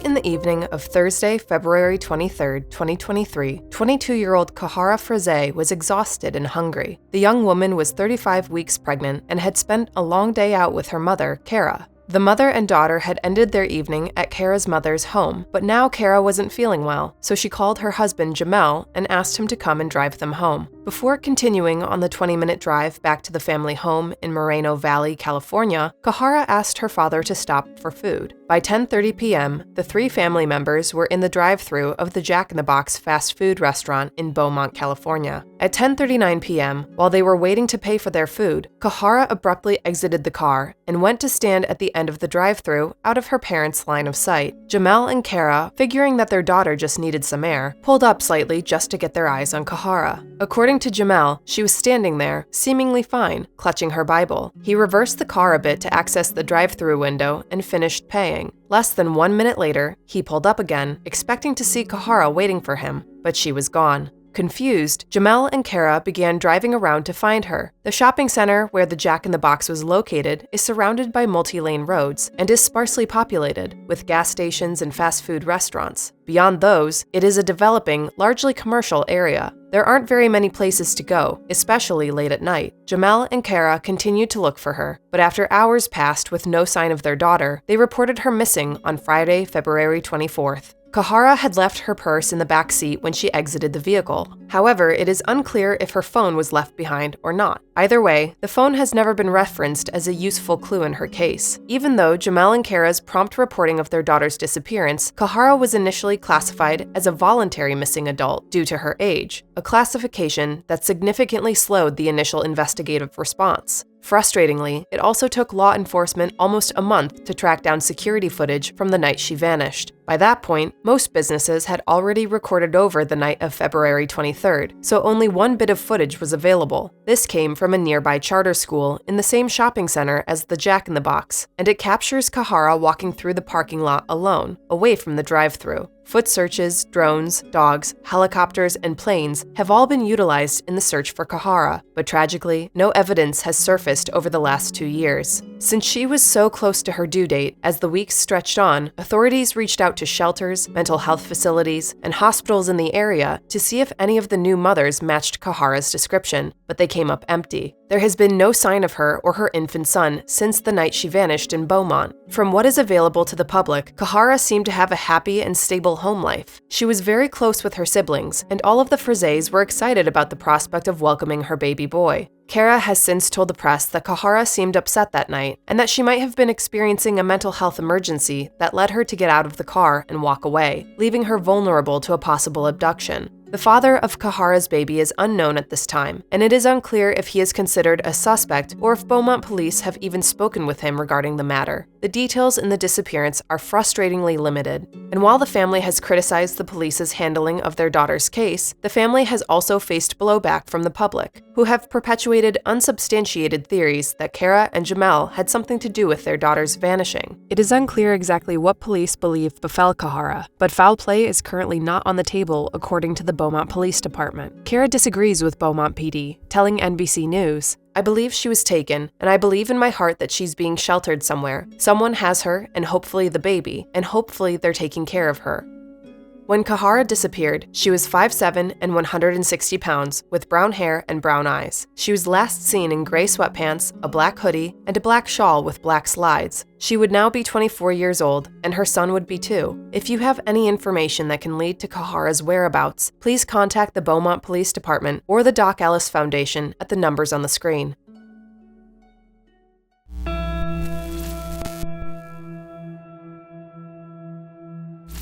Late in the evening of Thursday, February 23, 2023, 22-year-old Cajairah Fraise was exhausted and hungry. The young woman was 35 weeks pregnant and had spent a long day out with her mother, Kahara. The mother and daughter had ended their evening at Kahara's mother's home, but now Kahara wasn't feeling well, so she called her husband Jamel and asked him to come and drive them home. Before continuing on the 20-minute drive back to the family home in Moreno Valley, California, Kahara asked her father to stop for food. By 10:30 p.m., the three family members were in the drive-thru of the Jack in the Box fast food restaurant in Beaumont, California. At 10:39 p.m., while they were waiting to pay for their food, Kahara abruptly exited the car and went to stand at the end of the drive-thru out of her parents' line of sight. Jamel and Kahara, figuring that their daughter just needed some air, pulled up slightly just to get their eyes on Kahara. According to Jamel, she was standing there, seemingly fine, clutching her Bible. He reversed the car a bit to access the drive-thru window and finished paying. Less than 1 minute later, he pulled up again, expecting to see Kahara waiting for him, but she was gone. Confused, Jamel and Kahara began driving around to find her. The shopping center where the Jack in the Box was located is surrounded by multi-lane roads and is sparsely populated, with gas stations and fast food restaurants. Beyond those, it is a developing, largely commercial area. There aren't very many places to go, especially late at night. Jamel and Kahara continued to look for her, but after hours passed with no sign of their daughter, they reported her missing on Friday, February 24th. Kahara had left her purse in the back seat when she exited the vehicle. However, it is unclear if her phone was left behind or not. Either way, the phone has never been referenced as a useful clue in her case. Even though Jamel and Kahara's prompt reporting of their daughter's disappearance, Kahara was initially classified as a voluntary missing adult due to her age, a classification that significantly slowed the initial investigative response. Frustratingly, it also took law enforcement almost a month to track down security footage from the night she vanished. By that point, most businesses had already recorded over the night of February 23rd, so only one bit of footage was available. This came from a nearby charter school in the same shopping center as the Jack in the Box, and it captures Kahara walking through the parking lot alone, away from the drive-thru. Foot searches, drones, dogs, helicopters, and planes have all been utilized in the search for Kahara, but tragically, no evidence has surfaced over the last 2 years. Since she was so close to her due date, as the weeks stretched on, authorities reached out to shelters, mental health facilities, and hospitals in the area to see if any of the new mothers matched Kahara's description, but they came up empty. There has been no sign of her or her infant son since the night she vanished in Beaumont. From what is available to the public, Kahara seemed to have a happy and stable home life. She was very close with her siblings, and all of the Fraises were excited about the prospect of welcoming her baby boy. Kahara has since told the press that Kahara seemed upset that night, and that she might have been experiencing a mental health emergency that led her to get out of the car and walk away, leaving her vulnerable to a possible abduction. The father of Kahara's baby is unknown at this time, and it is unclear if he is considered a suspect or if Beaumont police have even spoken with him regarding the matter. The details in the disappearance are frustratingly limited, and while the family has criticized the police's handling of their daughter's case, the family has also faced blowback from the public, who have perpetuated unsubstantiated theories that Kahara and Jamel had something to do with their daughter's vanishing. It is unclear exactly what police believe befell Kahara, but foul play is currently not on the table according to the Beaumont Police Department. Kahara disagrees with Beaumont PD, telling NBC News, "I believe she was taken, and I believe in my heart that she's being sheltered somewhere. Someone has her, and hopefully the baby, and hopefully they're taking care of her." When Kahara disappeared, she was 5'7" and 160 pounds, with brown hair and brown eyes. She was last seen in gray sweatpants, a black hoodie, and a black shawl with black slides. She would now be 24 years old, and her son would be 2. If you have any information that can lead to Kahara's whereabouts, please contact the Beaumont Police Department or the Doc Ellis Foundation at the numbers on the screen.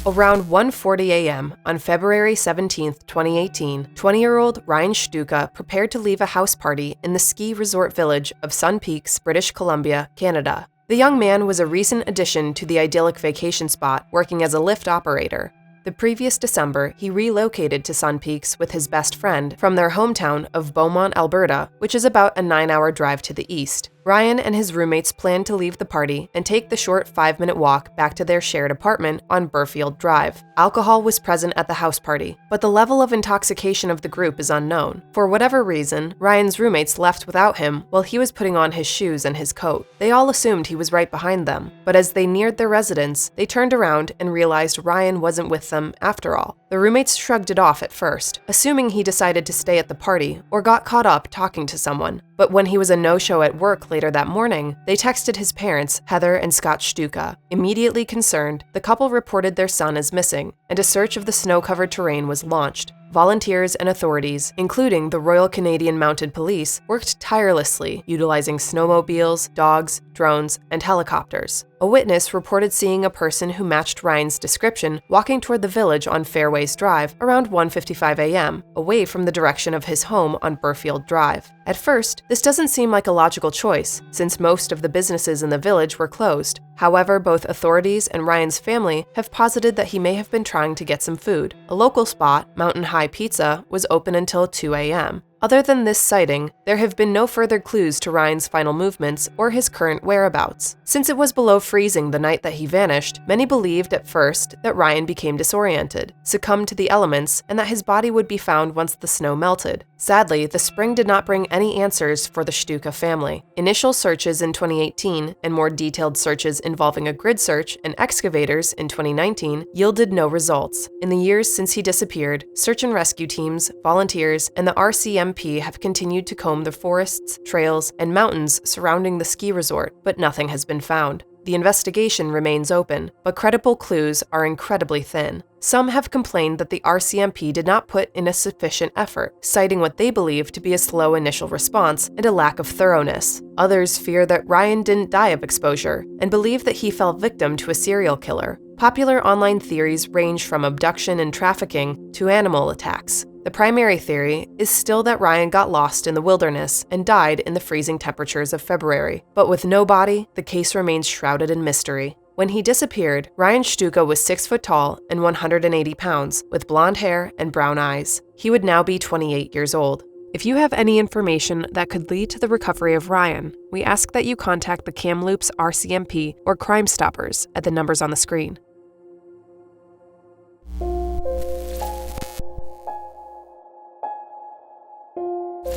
Around 1:40 a.m. on February 17, 2018, 20-year-old Ryan Shtuka prepared to leave a house party in the ski resort village of Sun Peaks, British Columbia, Canada. The young man was a recent addition to the idyllic vacation spot, working as a lift operator. The previous December, he relocated to Sun Peaks with his best friend from their hometown of Beaumont, Alberta, which is about a 9-hour drive to the east. Ryan and his roommates planned to leave the party and take the short 5-minute walk back to their shared apartment on Burfield Drive. Alcohol was present at the house party, but the level of intoxication of the group is unknown. For whatever reason, Ryan's roommates left without him while he was putting on his shoes and his coat. They all assumed he was right behind them, but as they neared their residence, they turned around and realized Ryan wasn't with them after all. The roommates shrugged it off at first, assuming he decided to stay at the party or got caught up talking to someone. But when he was a no-show at work later that morning, they texted his parents, Heather and Scott Shtuka. Immediately concerned, the couple reported their son as missing, and a search of the snow-covered terrain was launched. Volunteers and authorities, including the Royal Canadian Mounted Police, worked tirelessly, utilizing snowmobiles, dogs, drones, and helicopters. A witness reported seeing a person who matched Ryan's description walking toward the village on Fairways Drive around 1:55 a.m., away from the direction of his home on Burfield Drive. At first, this doesn't seem like a logical choice, since most of the businesses in the village were closed. However, both authorities and Ryan's family have posited that he may have been trying to get some food. A local spot, Mountain High Pizza, was open until 2 a.m. Other than this sighting, there have been no further clues to Ryan's final movements or his current whereabouts. Since it was below freezing the night that he vanished, many believed at first that Ryan became disoriented, succumbed to the elements, and that his body would be found once the snow melted. Sadly, the spring did not bring any answers for the Shtuka family. Initial searches in 2018 and more detailed searches involving a grid search and excavators in 2019 yielded no results. In the years since he disappeared, search and rescue teams, volunteers, and the RCMP have continued to comb the forests, trails, and mountains surrounding the ski resort, but nothing has been found. The investigation remains open, but credible clues are incredibly thin. Some have complained that the RCMP did not put in a sufficient effort, citing what they believe to be a slow initial response and a lack of thoroughness. Others fear that Ryan didn't die of exposure and believe that he fell victim to a serial killer. Popular online theories range from abduction and trafficking to animal attacks. The primary theory is still that Ryan got lost in the wilderness and died in the freezing temperatures of February. But with no body, the case remains shrouded in mystery. When he disappeared, Ryan Shtuka was 6 foot tall and 180 pounds, with blonde hair and brown eyes. He would now be 28 years old. If you have any information that could lead to the recovery of Ryan, we ask that you contact the Kamloops RCMP or Crime Stoppers at the numbers on the screen.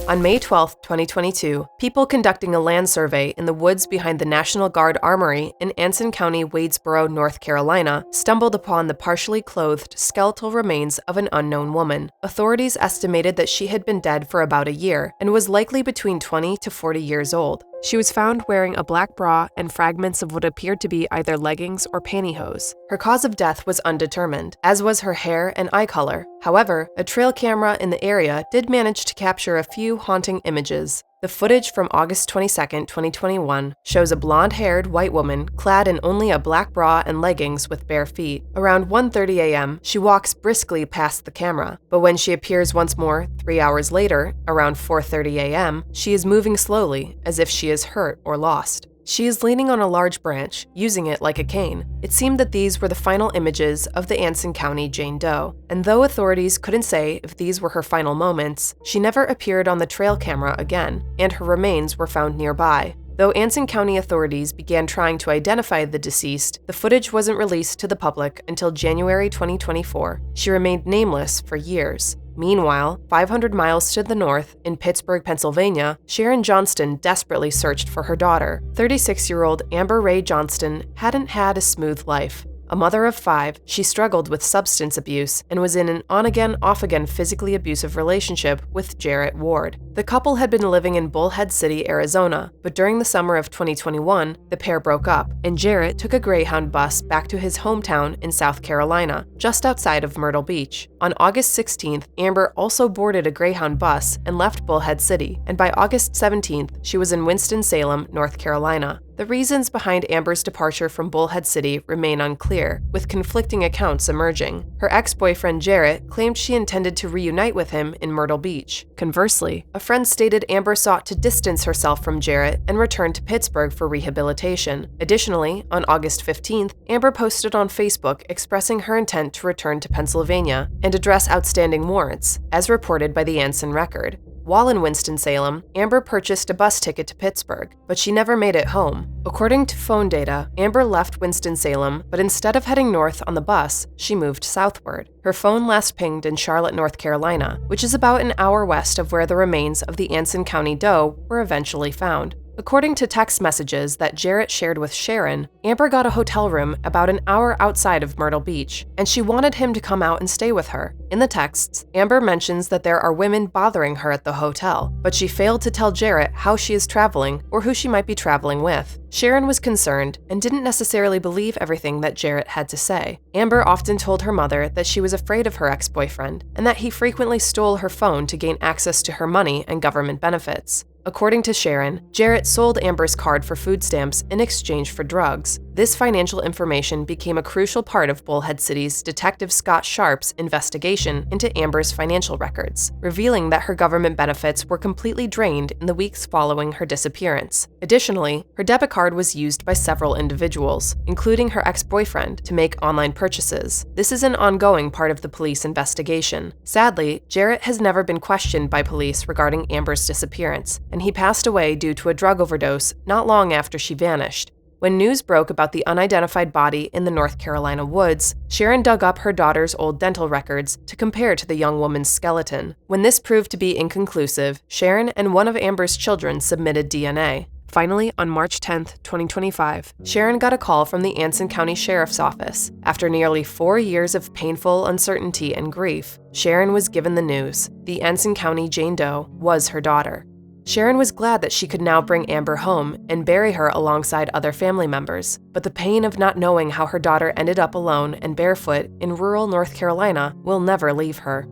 On May 12, 2022, people conducting a land survey in the woods behind the National Guard Armory in Anson County, Wadesboro, North Carolina, stumbled upon the partially clothed skeletal remains of an unknown woman. Authorities estimated that she had been dead for about a year and was likely between 20 to 40 years old. She was found wearing a black bra and fragments of what appeared to be either leggings or pantyhose. Her cause of death was undetermined, as was her hair and eye color. However, a trail camera in the area did manage to capture a few haunting images. The footage from August 22, 2021 shows a blonde-haired white woman clad in only a black bra and leggings with bare feet. Around 1:30 a.m., she walks briskly past the camera, but when she appears once more 3 hours later, around 4:30 a.m., she is moving slowly, as if she is hurt or lost. She is leaning on a large branch, using it like a cane. It seemed that these were the final images of the Anson County Jane Doe, and though authorities couldn't say if these were her final moments, she never appeared on the trail camera again, and her remains were found nearby. Though Anson County authorities began trying to identify the deceased, the footage wasn't released to the public until January 2024. She remained nameless for years. Meanwhile, 500 miles to the north, in Pittsburgh, Pennsylvania, Sharon Johnston desperately searched for her daughter. 36-year-old Amber Ray Johnston hadn't had a smooth life. A mother of 5, she struggled with substance abuse and was in an on-again, off-again physically abusive relationship with Jarrett Ward. The couple had been living in Bullhead City, Arizona, but during the summer of 2021, the pair broke up, and Jarrett took a Greyhound bus back to his hometown in South Carolina, just outside of Myrtle Beach. On August 16th, Amber also boarded a Greyhound bus and left Bullhead City, and by August 17th, she was in Winston-Salem, North Carolina. The reasons behind Amber's departure from Bullhead City remain unclear, with conflicting accounts emerging. Her ex-boyfriend Jarrett claimed she intended to reunite with him in Myrtle Beach. Conversely, a friend stated Amber sought to distance herself from Jarrett and return to Pittsburgh for rehabilitation. Additionally, on August 15th, Amber posted on Facebook expressing her intent to return to Pennsylvania and address outstanding warrants, as reported by the Anson Record. While in Winston-Salem, Amber purchased a bus ticket to Pittsburgh, but she never made it home. According to phone data, Amber left Winston-Salem, but instead of heading north on the bus, she moved southward. Her phone last pinged in Charlotte, North Carolina, which is about an hour west of where the remains of the Anson County doe were eventually found. According to text messages that Jarrett shared with Sharon, Amber got a hotel room about an hour outside of Myrtle Beach, and she wanted him to come out and stay with her. In the texts, Amber mentions that there are women bothering her at the hotel, but she failed to tell Jarrett how she is traveling or who she might be traveling with. Sharon was concerned and didn't necessarily believe everything that Jarrett had to say. Amber often told her mother that she was afraid of her ex-boyfriend and that he frequently stole her phone to gain access to her money and government benefits. According to Sharon, Jarrett sold Amber's card for food stamps in exchange for drugs. This financial information became a crucial part of Bullhead City's Detective Scott Sharp's investigation into Amber's financial records, revealing that her government benefits were completely drained in the weeks following her disappearance. Additionally, her debit card was used by several individuals, including her ex-boyfriend, to make online purchases. This is an ongoing part of the police investigation. Sadly, Jarrett has never been questioned by police regarding Amber's disappearance, and he passed away due to a drug overdose not long after she vanished. When news broke about the unidentified body in the North Carolina woods, Sharon dug up her daughter's old dental records to compare to the young woman's skeleton. When this proved to be inconclusive, Sharon and one of Amber's children submitted DNA. Finally, on March 10, 2025, Sharon got a call from the Anson County Sheriff's Office. After nearly 4 years of painful uncertainty and grief, Sharon was given the news. The Anson County Jane Doe was her daughter. Sharon was glad that she could now bring Amber home and bury her alongside other family members, but the pain of not knowing how her daughter ended up alone and barefoot in rural North Carolina will never leave her.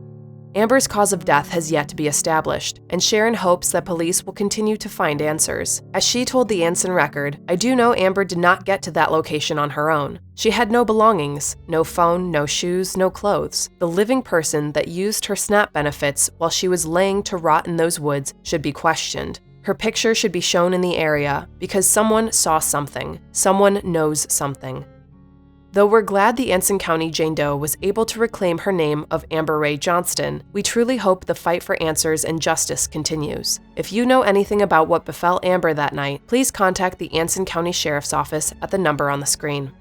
Amber's cause of death has yet to be established, and Sharon hopes that police will continue to find answers. As she told the Anson Record, "I do know Amber did not get to that location on her own. She had no belongings, no phone, no shoes, no clothes. The living person that used her SNAP benefits while she was laying to rot in those woods should be questioned. Her picture should be shown in the area because someone saw something. Someone knows something." Though we're glad the Anson County Jane Doe was able to reclaim her name of Amber Ray Johnston, we truly hope the fight for answers and justice continues. If you know anything about what befell Amber that night, please contact the Anson County Sheriff's Office at the number on the screen.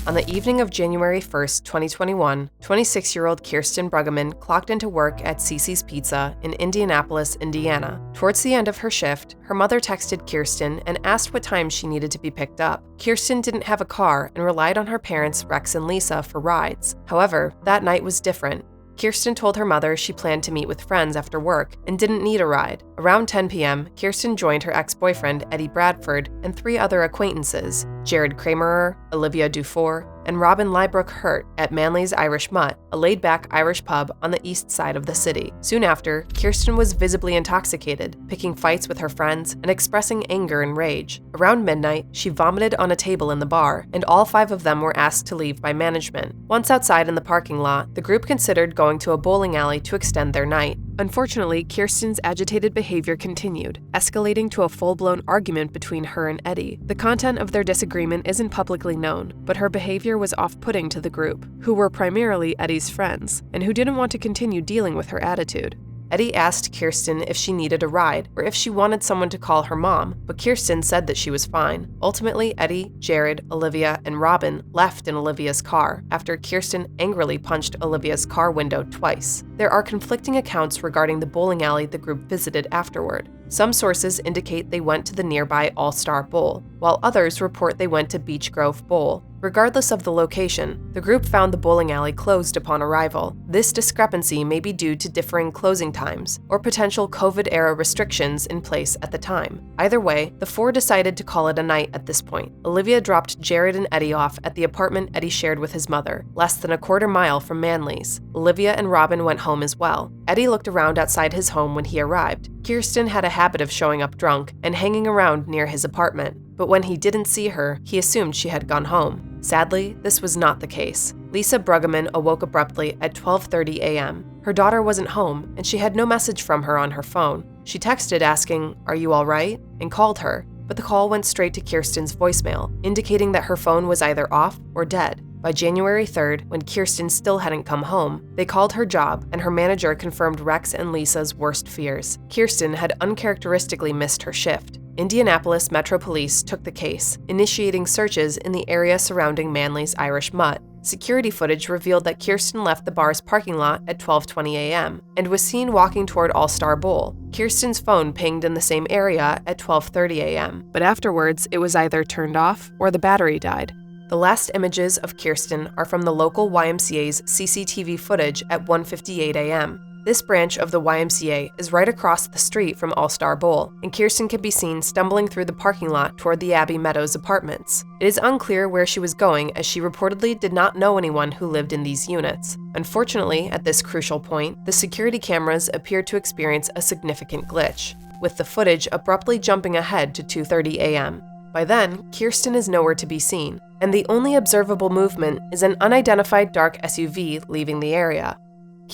On the evening of January 1st, 2021, 26-year-old Kirsten Bugamman clocked into work at Cece's Pizza in Indianapolis, Indiana. Towards the end of her shift, her mother texted Kirsten and asked what time she needed to be picked up. Kirsten didn't have a car and relied on her parents, Rex and Lisa, for rides. However, that night was different. Kirsten told her mother she planned to meet with friends after work and didn't need a ride. Around 10 p.m., Kirsten joined her ex-boyfriend, Eddie Bradford, and 3 other acquaintances, Jared Kramerer, Olivia Dufour, and Robin Lybrook Hurt at Manly's Irish Mutt, a laid-back Irish pub on the east side of the city. Soon after, Kirsten was visibly intoxicated, picking fights with her friends and expressing anger and rage. Around midnight, she vomited on a table in the bar, and all 5 of them were asked to leave by management. Once outside in the parking lot, the group considered going to a bowling alley to extend their night. Unfortunately, Kirsten's agitated behavior continued, escalating to a full-blown argument between her and Eddie. The content of their disagreement isn't publicly known, but her behavior was off-putting to the group, who were primarily Eddie's friends, and who didn't want to continue dealing with her attitude. Eddie asked Kirsten if she needed a ride or if she wanted someone to call her mom, but Kirsten said that she was fine. Ultimately, Eddie, Jared, Olivia, and Robin left in Olivia's car after Kirsten angrily punched Olivia's car window twice. There are conflicting accounts regarding the bowling alley the group visited afterward. Some sources indicate they went to the nearby All-Star Bowl, while others report they went to Beech Grove Bowl. Regardless of the location, the group found the bowling alley closed upon arrival. This discrepancy may be due to differing closing times or potential COVID-era restrictions in place at the time. Either way, the 4 decided to call it a night at this point. Olivia dropped Jared and Eddie off at the apartment Eddie shared with his mother, less than a quarter mile from Manly's. Olivia and Robin went home as well. Eddie looked around outside his home when he arrived. Kirsten had a habit of showing up drunk and hanging around near his apartment, but when he didn't see her, he assumed she had gone home. Sadly, this was not the case. Lisa Bugamman awoke abruptly at 12:30 a.m. Her daughter wasn't home, and she had no message from her on her phone. She texted asking, "Are you all right?" and called her. but the call went straight to Kirsten's voicemail, indicating that her phone was either off or dead. By January 3rd, when Kirsten still hadn't come home, they called her job, and her manager confirmed Rex and Lisa's worst fears. Kirsten had uncharacteristically missed her shift. Indianapolis Metro Police took the case, initiating searches in the area surrounding Manly's Irish Mutt. Security footage revealed that Kirsten left the bar's parking lot at 12:20 a.m. and was seen walking toward All-Star Bowl. Kirsten's phone pinged in the same area at 12:30 a.m., but afterwards it was either turned off or the battery died. The last images of Kirsten are from the local YMCA's CCTV footage at 1:58 a.m. This branch of the YMCA is right across the street from All-Star Bowl, and Kirsten can be seen stumbling through the parking lot toward the Abbey Meadows apartments. It is unclear where she was going, as she reportedly did not know anyone who lived in these units. Unfortunately, at this crucial point, the security cameras appeared to experience a significant glitch, with the footage abruptly jumping ahead to 2:30 a.m. By then, Kirsten is nowhere to be seen, and the only observable movement is an unidentified dark SUV leaving the area.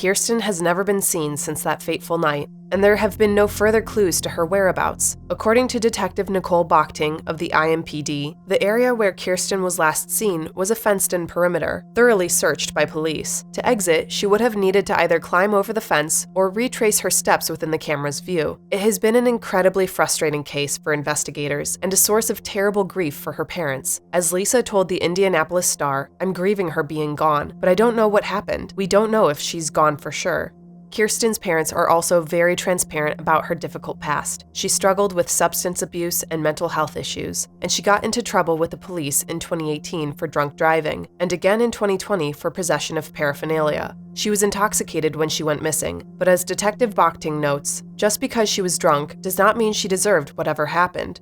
Kirsten has never been seen since that fateful night, and there have been no further clues to her whereabouts. According to Detective Nicole Bochting of the IMPD, the area where Kirsten was last seen was a fenced-in perimeter, thoroughly searched by police. To exit, she would have needed to either climb over the fence or retrace her steps within the camera's view. It has been an incredibly frustrating case for investigators and a source of terrible grief for her parents. As Lisa told the Indianapolis Star, "I'm grieving her being gone, but I don't know what happened. We don't know if she's gone for sure." Kirsten's parents are also very transparent about her difficult past. She struggled with substance abuse and mental health issues, and she got into trouble with the police in 2018 for drunk driving, and again in 2020 for possession of paraphernalia. She was intoxicated when she went missing, but as Detective Bochting notes, just because she was drunk does not mean she deserved whatever happened.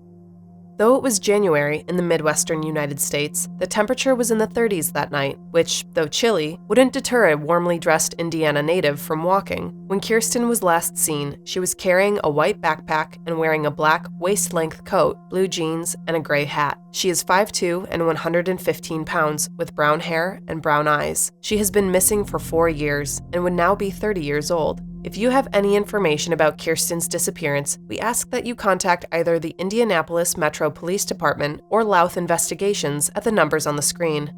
Though it was January in the Midwestern United States, the temperature was in the 30s that night, which, though chilly, wouldn't deter a warmly dressed Indiana native from walking. When Kirsten was last seen, she was carrying a white backpack and wearing a black waist-length coat, blue jeans, and a gray hat. She is 5'2" and 115 pounds, with brown hair and brown eyes. She has been missing for 4 years and would now be 30 years old. If you have any information about Kirsten's disappearance, we ask that you contact either the Indianapolis Metro Police Department or Louth Investigations at the numbers on the screen.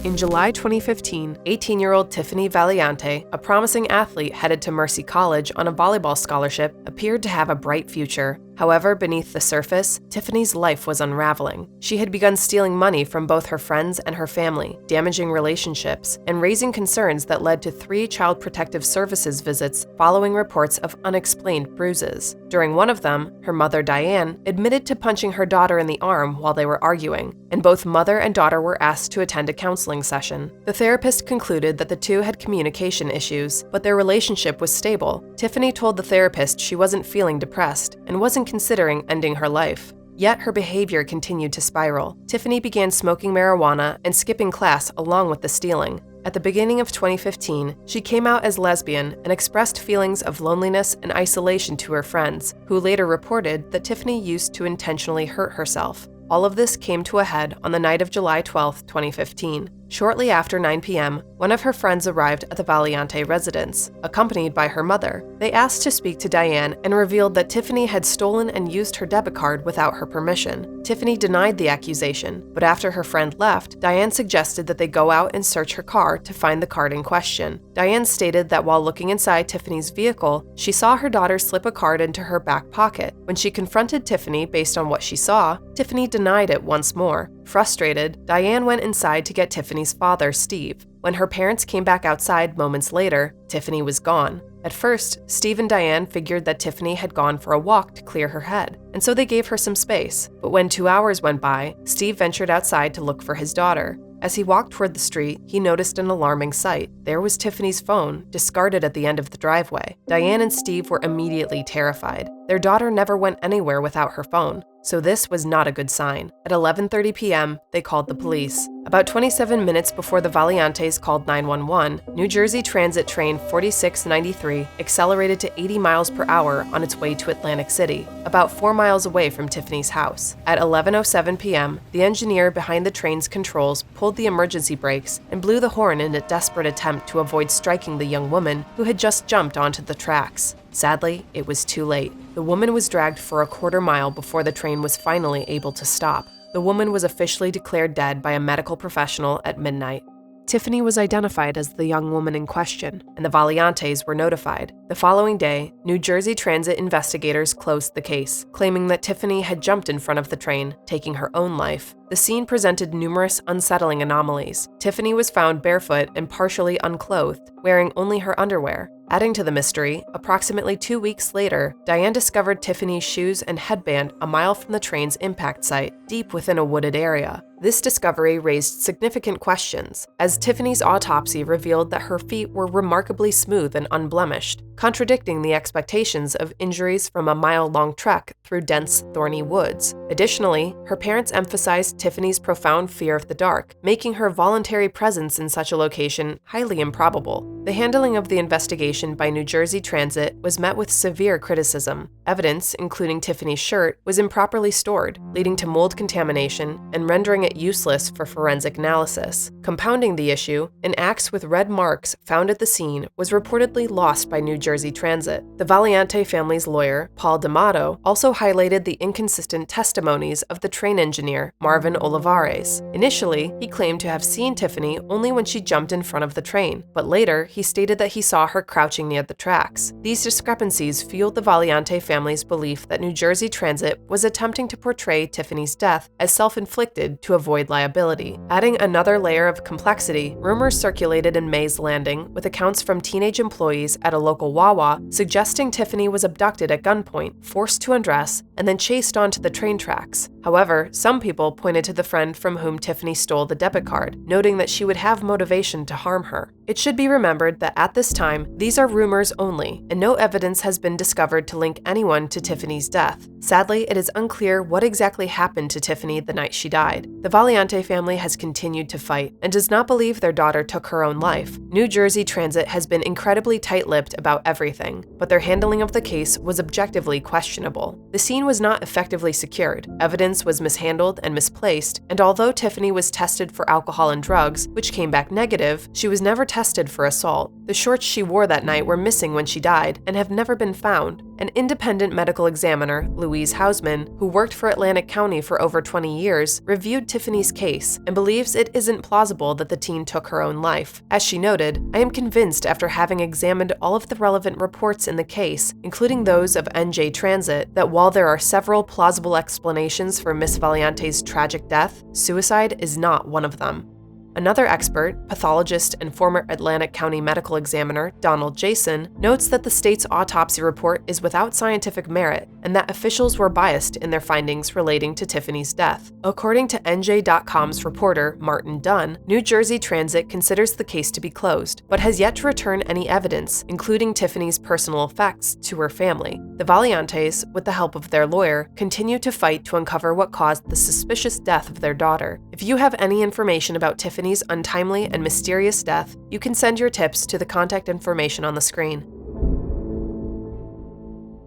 In July 2015, 18-year-old Tiffany Valiante, a promising athlete headed to Mercy College on a volleyball scholarship, appeared to have a bright future. However, beneath the surface, Tiffany's life was unraveling. She had begun stealing money from both her friends and her family, damaging relationships, and raising concerns that led to 3 Child Protective Services visits following reports of unexplained bruises. During one of them, her mother, Diane, admitted to punching her daughter in the arm while they were arguing, and both mother and daughter were asked to attend a counseling session. The therapist concluded that the two had communication issues, but their relationship was stable. Tiffany told the therapist she wasn't feeling depressed and wasn't considering ending her life. Yet her behavior continued to spiral. Tiffany began smoking marijuana and skipping class along with the stealing. At the beginning of 2015, she came out as lesbian and expressed feelings of loneliness and isolation to her friends, who later reported that Tiffany used to intentionally hurt herself. All of this came to a head on the night of July 12, 2015. Shortly after 9 p.m., one of her friends arrived at the Valiante residence, accompanied by her mother. They asked to speak to Diane and revealed that Tiffany had stolen and used her debit card without her permission. Tiffany denied the accusation, but after her friend left, Diane suggested that they go out and search her car to find the card in question. Diane stated that while looking inside Tiffany's vehicle, she saw her daughter slip a card into her back pocket. When she confronted Tiffany based on what she saw, Tiffany denied it once more. Frustrated, Diane went inside to get Tiffany's father, Steve. When her parents came back outside moments later, Tiffany was gone. At first, Steve and Diane figured that Tiffany had gone for a walk to clear her head, and so they gave her some space. But when 2 hours went by, Steve ventured outside to look for his daughter. As he walked toward the street, he noticed an alarming sight. There was Tiffany's phone, discarded at the end of the driveway. Diane and Steve were immediately terrified. Their daughter never went anywhere without her phone. so this was not a good sign. At 11:30 p.m., they called the police. About 27 minutes before the Valiantes called 911, New Jersey Transit train 4693 accelerated to 80 miles per hour on its way to Atlantic City, about 4 miles away from Tiffany's house. At 11:07 p.m., the engineer behind the train's controls pulled the emergency brakes and blew the horn in a desperate attempt to avoid striking the young woman who had just jumped onto the tracks. Sadly, it was too late. The woman was dragged for a quarter mile before the train was finally able to stop. The woman was officially declared dead by a medical professional at midnight. Tiffany was identified as the young woman in question, and the Valiantes were notified. The following day, New Jersey Transit investigators closed the case, claiming that Tiffany had jumped in front of the train, taking her own life. The scene presented numerous unsettling anomalies. Tiffany was found barefoot and partially unclothed, wearing only her underwear. Adding to the mystery, approximately 2 weeks later, Diane discovered Tiffany's shoes and headband a mile from the train's impact site, deep within a wooded area. This discovery raised significant questions, as Tiffany's autopsy revealed that her feet were remarkably smooth and unblemished, contradicting the expectations of injuries from a mile-long trek through dense, thorny woods. Additionally, her parents emphasized Tiffany's profound fear of the dark, making her voluntary presence in such a location highly improbable. The handling of the investigation by New Jersey Transit was met with severe criticism. Evidence, including Tiffany's shirt, was improperly stored, leading to mold contamination and rendering it useless for forensic analysis. Compounding the issue, an axe with red marks found at the scene was reportedly lost by New Jersey Transit. The Valiante family's lawyer, Paul D'Amato, also highlighted the inconsistent testimonies of the train engineer, Marvin Olivares. Initially, he claimed to have seen Tiffany only when she jumped in front of the train, but later he stated that he saw her crouching near the tracks. These discrepancies fueled the Valiante family's belief that New Jersey Transit was attempting to portray Tiffany's death as self-inflicted to avoid liability. Adding another layer of complexity, rumors circulated in May's Landing with accounts from teenage employees at a local Wawa suggesting Tiffany was abducted at gunpoint, forced to undress, and then chased onto the train tracks. However, some people pointed to the friend from whom Tiffany stole the debit card, noting that she would have motivation to harm her. It should be remembered that at this time, these are rumors only, and no evidence has been discovered to link anyone to Tiffany's death. Sadly, it is unclear what exactly happened to Tiffany the night she died. The Valiante family has continued to fight and does not believe their daughter took her own life. New Jersey Transit has been incredibly tight-lipped about everything, but their handling of the case was objectively questionable. The scene was not effectively secured, evidence was mishandled and misplaced, and although Tiffany was tested for alcohol and drugs, which came back negative, she was never tested for assault. The shorts she wore that night were missing when she died and have never been found. An independent medical examiner, Louise Hausman, who worked for Atlantic County for over 20 years, reviewed Tiffany's case and believes it isn't plausible that the teen took her own life. As she noted, "I am convinced after having examined all of the relevant reports in the case, including those of NJ Transit, that while there are several plausible explanations for Miss Valiante's tragic death, suicide is not one of them." Another expert, pathologist and former Atlantic County medical examiner Donald Jason, notes that the state's autopsy report is without scientific merit and that officials were biased in their findings relating to Tiffany's death. According to NJ.com's reporter Martin Dunn, New Jersey Transit considers the case to be closed, but has yet to return any evidence, including Tiffany's personal effects, to her family. The Valiantes, with the help of their lawyer, continue to fight to uncover what caused the suspicious death of their daughter. If you have any information about Tiffany's untimely and mysterious death, you can send your tips to the contact information on the screen.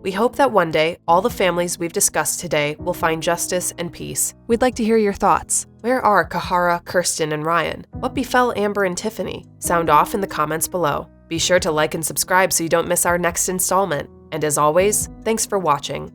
We hope that one day, all the families we've discussed today will find justice and peace. We'd like to hear your thoughts. Where are Kahara, Kirsten, and Ryan? What befell Amber and Tiffany? Sound off in the comments below. Be sure to like and subscribe so you don't miss our next installment. And as always, thanks for watching.